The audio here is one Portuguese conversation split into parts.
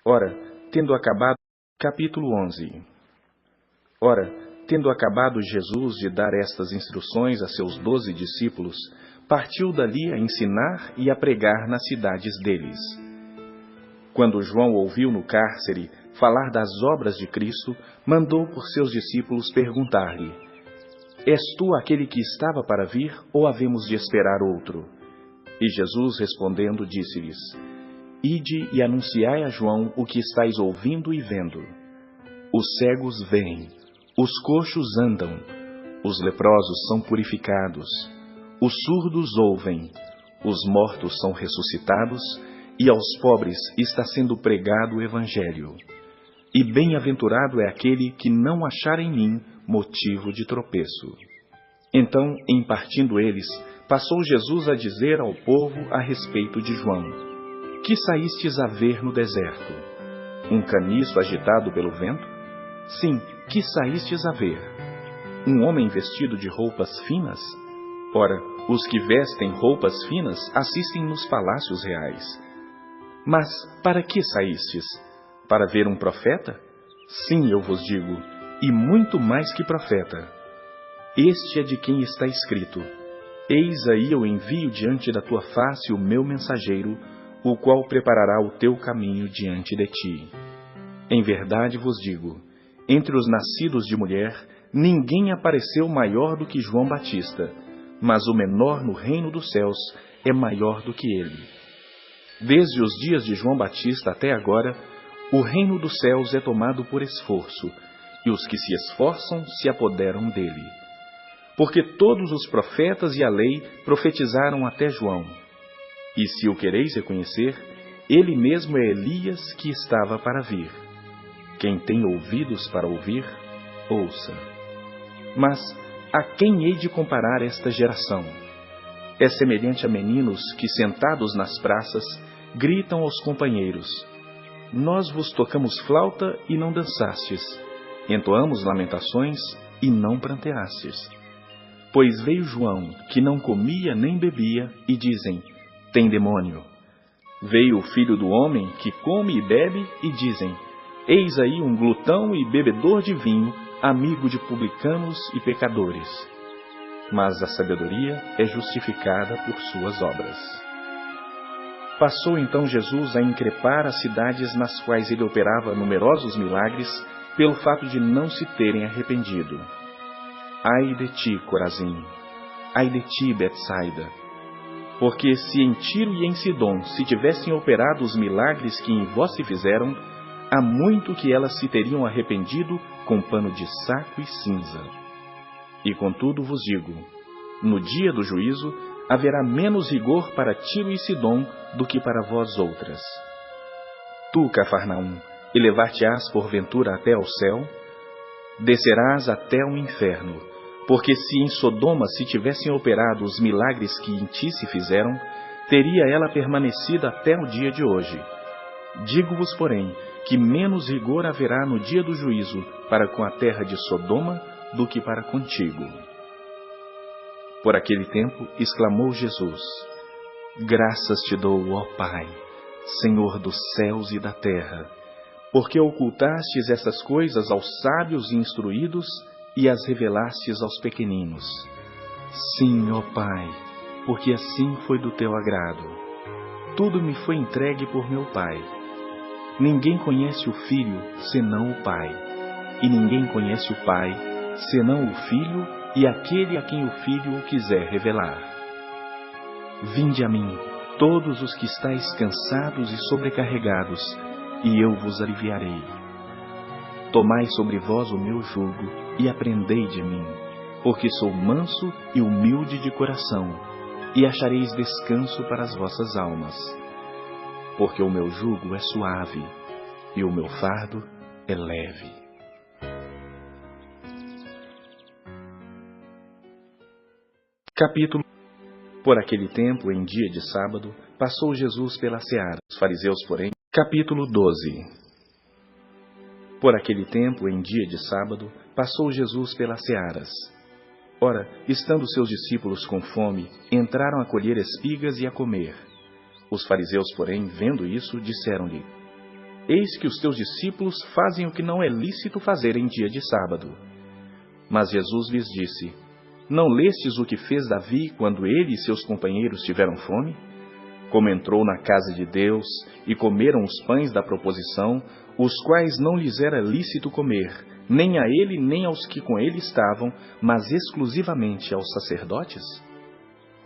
Ora, tendo acabado... Capítulo 11. Ora, tendo acabado Jesus de dar estas instruções a seus 12 discípulos, partiu dali a ensinar e a pregar nas cidades deles. Quando João ouviu no cárcere falar das obras de Cristo, mandou por seus discípulos perguntar-lhe: És tu aquele que estava para vir, ou havemos de esperar outro? E Jesus, respondendo, disse-lhes: Ide e anunciai a João o que estáis ouvindo e vendo. Os cegos veem, os coxos andam, os leprosos são purificados, os surdos ouvem, os mortos são ressuscitados, e aos pobres está sendo pregado o Evangelho. E bem-aventurado é aquele que não achar em mim motivo de tropeço. Então, em partindo eles, passou Jesus a dizer ao povo a respeito de João: Que saístes a ver no deserto? Um caniço agitado pelo vento? Sim, que saístes a ver? Um homem vestido de roupas finas? Ora, os que vestem roupas finas assistem nos palácios reais. Mas para que saístes? Para ver um profeta? Sim, eu vos digo, e muito mais que profeta. Este é de quem está escrito: Eis aí eu envio diante da tua face o meu mensageiro, o qual preparará o teu caminho diante de ti. Em verdade vos digo, entre os nascidos de mulher, ninguém apareceu maior do que João Batista, mas o menor no reino dos céus é maior do que ele. Desde os dias de João Batista até agora, o reino dos céus é tomado por esforço, e os que se esforçam se apoderam dele. Porque todos os profetas e a lei profetizaram até João. E se o quereis reconhecer, ele mesmo é Elias que estava para vir. Quem tem ouvidos para ouvir, ouça. Mas a quem hei de comparar esta geração? É semelhante a meninos que, sentados nas praças, gritam aos companheiros: Nós vos tocamos flauta e não dançastes, entoamos lamentações e não pranteastes. Pois veio João, que não comia nem bebia, e dizem: Tem demônio. Veio o Filho do Homem, que come e bebe, e dizem: Eis aí um glutão e bebedor de vinho, amigo de publicanos e pecadores. Mas a sabedoria é justificada por suas obras. Passou então Jesus a increpar as cidades nas quais ele operava numerosos milagres, pelo fato de não se terem arrependido. Ai de ti, Corazim! Ai de ti, Betsaida! Porque se em Tiro e em Sidom se tivessem operado os milagres que em vós se fizeram, há muito que elas se teriam arrependido com pano de saco e cinza. E contudo vos digo, no dia do juízo haverá menos rigor para Tiro e Sidom do que para vós outras. Tu, Cafarnaum, elevar-te-ás porventura até ao céu? Descerás até o inferno, porque se em Sodoma se tivessem operado os milagres que em ti se fizeram, teria ela permanecido até o dia de hoje. Digo-vos, porém, que menos rigor haverá no dia do juízo para com a terra de Sodoma do que para contigo. Por aquele tempo, exclamou Jesus: Graças te dou, ó Pai, Senhor dos céus e da terra, porque ocultastes essas coisas aos sábios e instruídos e as revelastes aos pequeninos. Sim, ó Pai, porque assim foi do teu agrado. Tudo me foi entregue por meu Pai. Ninguém conhece o Filho, senão o Pai, e ninguém conhece o Pai, senão o Filho e aquele a quem o Filho o quiser revelar. Vinde a mim, todos os que estáis cansados e sobrecarregados, e eu vos aliviarei. Tomai sobre vós o meu jugo e aprendei de mim, porque sou manso e humilde de coração, e achareis descanso para as vossas almas. Porque o meu jugo é suave e o meu fardo é leve. Capítulo. Por aquele tempo, em dia de sábado, passou Jesus pela seara. Os fariseus, porém. Capítulo 12. Por aquele tempo, em dia de sábado, passou Jesus pelas searas. Ora, estando seus discípulos com fome, entraram a colher espigas e a comer. Os fariseus, porém, vendo isso, disseram-lhe: eis que os teus discípulos fazem o que não é lícito fazer em dia de sábado. Mas Jesus lhes disse: Não lestes o que fez Davi quando ele e seus companheiros tiveram fome? Como entrou na casa de Deus e comeram os pães da proposição, os quais não lhes era lícito comer, nem a ele nem aos que com ele estavam, mas exclusivamente aos sacerdotes?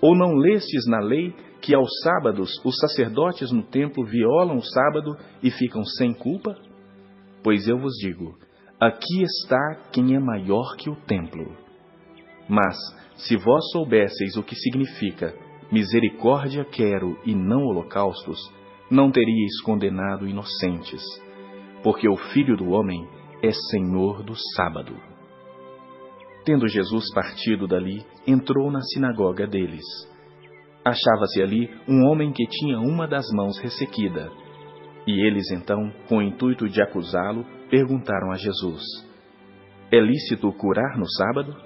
Ou não lestes na lei que aos sábados os sacerdotes no templo violam o sábado e ficam sem culpa? Pois eu vos digo, aqui está quem é maior que o templo. Mas, se vós soubesseis o que significa, misericórdia quero e não holocaustos, não teríeis condenado inocentes, porque o Filho do Homem é Senhor do sábado. Tendo Jesus partido dali, entrou na sinagoga deles. Achava-se ali um homem que tinha uma das mãos ressequida. E eles então, com o intuito de acusá-lo, perguntaram a Jesus: É lícito curar no sábado?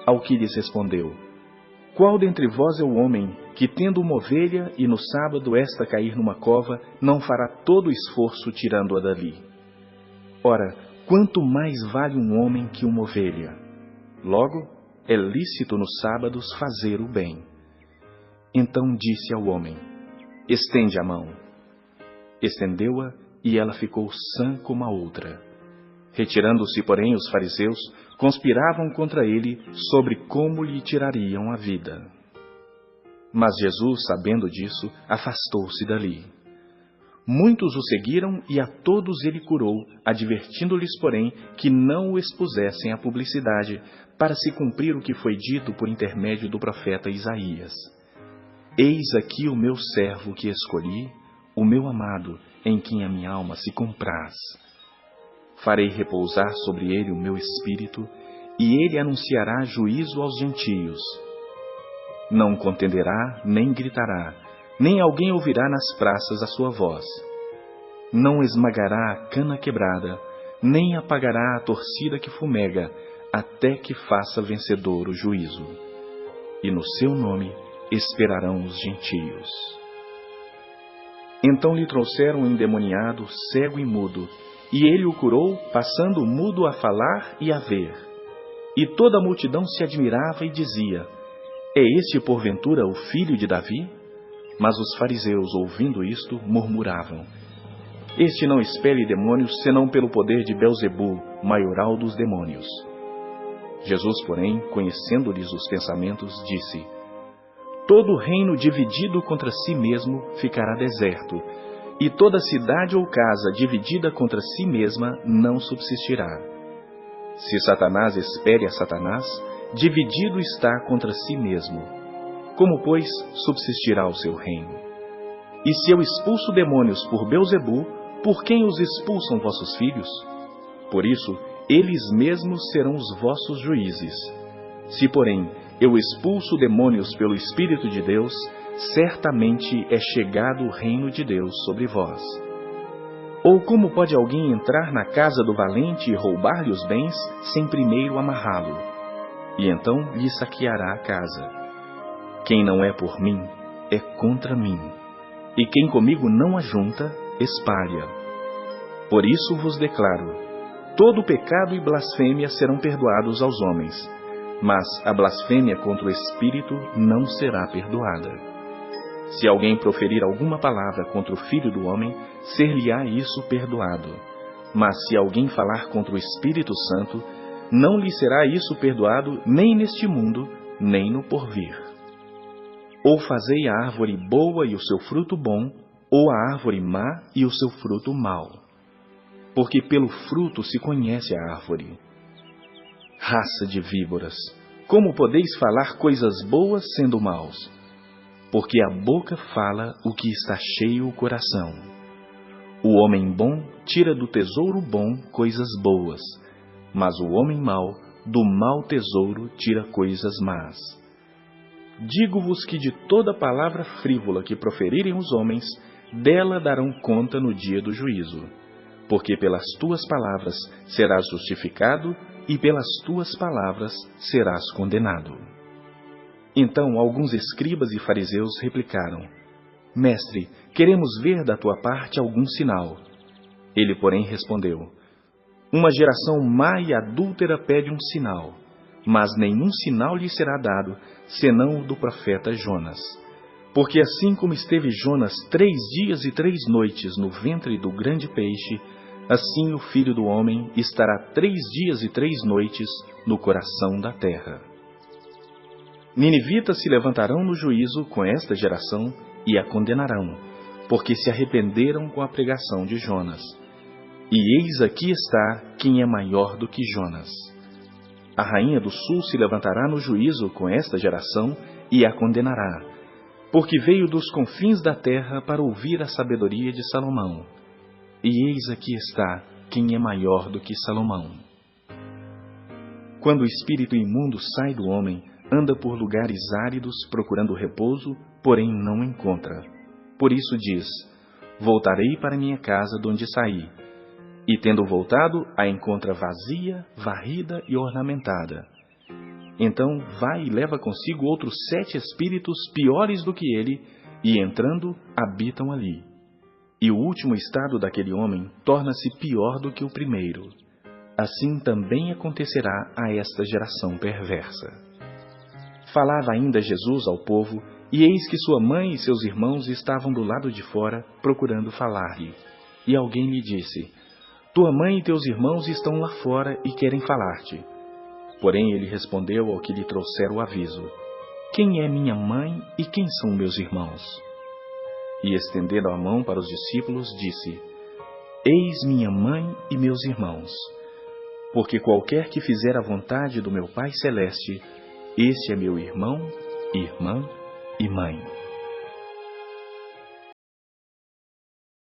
Ao que lhes respondeu: Qual dentre vós é o homem que, tendo uma ovelha e no sábado esta cair numa cova, não fará todo o esforço tirando-a dali? Ora, quanto mais vale um homem que uma ovelha? Logo, é lícito nos sábados fazer o bem. Então disse ao homem: Estende a mão. Estendeu-a e ela ficou sã como a outra. Retirando-se, porém, os fariseus, conspiravam contra ele sobre como lhe tirariam a vida. Mas Jesus, sabendo disso, afastou-se dali. Muitos o seguiram e a todos ele curou, advertindo-lhes, porém, que não o expusessem à publicidade, para se cumprir o que foi dito por intermédio do profeta Isaías: Eis aqui o meu servo que escolhi, o meu amado, em quem a minha alma se compraz. Farei repousar sobre ele o meu espírito, e ele anunciará juízo aos gentios. Não contenderá, nem gritará, nem alguém ouvirá nas praças a sua voz. Não esmagará a cana quebrada, nem apagará a torcida que fumega, até que faça vencedor o juízo. E no seu nome esperarão os gentios. Então lhe trouxeram um endemoniado, cego e mudo, e ele o curou, passando o mudo a falar e a ver. E toda a multidão se admirava e dizia: É este porventura o filho de Davi? Mas os fariseus, ouvindo isto, murmuravam: Este não expele demônios, senão pelo poder de Belzebu, maioral dos demônios. Jesus, porém, conhecendo-lhes os pensamentos, disse: Todo reino dividido contra si mesmo ficará deserto, e toda cidade ou casa dividida contra si mesma não subsistirá. Se Satanás espere a Satanás, dividido está contra si mesmo. Como, pois, subsistirá o seu reino? E se eu expulso demônios por Belzebu, por quem os expulsam vossos filhos? Por isso, eles mesmos serão os vossos juízes. Se, porém, eu expulso demônios pelo Espírito de Deus, certamente é chegado o reino de Deus sobre vós. Ou como pode alguém entrar na casa do valente e roubar-lhe os bens, sem primeiro amarrá-lo? E então lhe saqueará a casa. Quem não é por mim, é contra mim. E quem comigo não ajunta, espalha. Por isso vos declaro: todo pecado e blasfêmia serão perdoados aos homens, mas a blasfêmia contra o Espírito não será perdoada. Se alguém proferir alguma palavra contra o Filho do Homem, ser-lhe-á isso perdoado. Mas se alguém falar contra o Espírito Santo, não lhe será isso perdoado nem neste mundo, nem no porvir. Ou fazei a árvore boa e o seu fruto bom, ou a árvore má e o seu fruto mau. Porque pelo fruto se conhece a árvore. Raça de víboras, como podeis falar coisas boas sendo maus? Porque a boca fala o que está cheio o coração. O homem bom tira do tesouro bom coisas boas, mas o homem mau do mau tesouro tira coisas más. Digo-vos que de toda palavra frívola que proferirem os homens, dela darão conta no dia do juízo. Porque pelas tuas palavras serás justificado, e pelas tuas palavras serás condenado. Então alguns escribas e fariseus replicaram: Mestre, queremos ver da tua parte algum sinal. Ele, porém, respondeu: Uma geração má e adúltera pede um sinal, mas nenhum sinal lhe será dado, senão o do profeta Jonas. Porque assim como esteve Jonas 3 dias e 3 noites no ventre do grande peixe, assim o Filho do Homem estará 3 dias e 3 noites no coração da terra. Ninivitas se levantarão no juízo com esta geração e a condenarão, porque se arrependeram com a pregação de Jonas. E eis aqui está quem é maior do que Jonas. A rainha do sul se levantará no juízo com esta geração e a condenará, porque veio dos confins da terra para ouvir a sabedoria de Salomão. E eis aqui está quem é maior do que Salomão. Quando o espírito imundo sai do homem, anda por lugares áridos procurando repouso, porém não encontra. Por isso diz: Voltarei para minha casa de onde saí. E tendo voltado, a encontra vazia, varrida e ornamentada. Então vai e leva consigo outros 7 espíritos piores do que ele, e entrando, habitam ali. E o último estado daquele homem torna-se pior do que o primeiro. Assim também acontecerá a esta geração perversa. Falava ainda Jesus ao povo, e eis que sua mãe e seus irmãos estavam do lado de fora, procurando falar-lhe. E alguém lhe disse: Tua mãe e teus irmãos estão lá fora e querem falar-te. Porém ele respondeu ao que lhe trouxera o aviso: Quem é minha mãe e quem são meus irmãos? E estendendo a mão para os discípulos, disse: Eis minha mãe e meus irmãos. Porque qualquer que fizer a vontade do meu Pai Celeste, esse é meu irmão, irmã e mãe.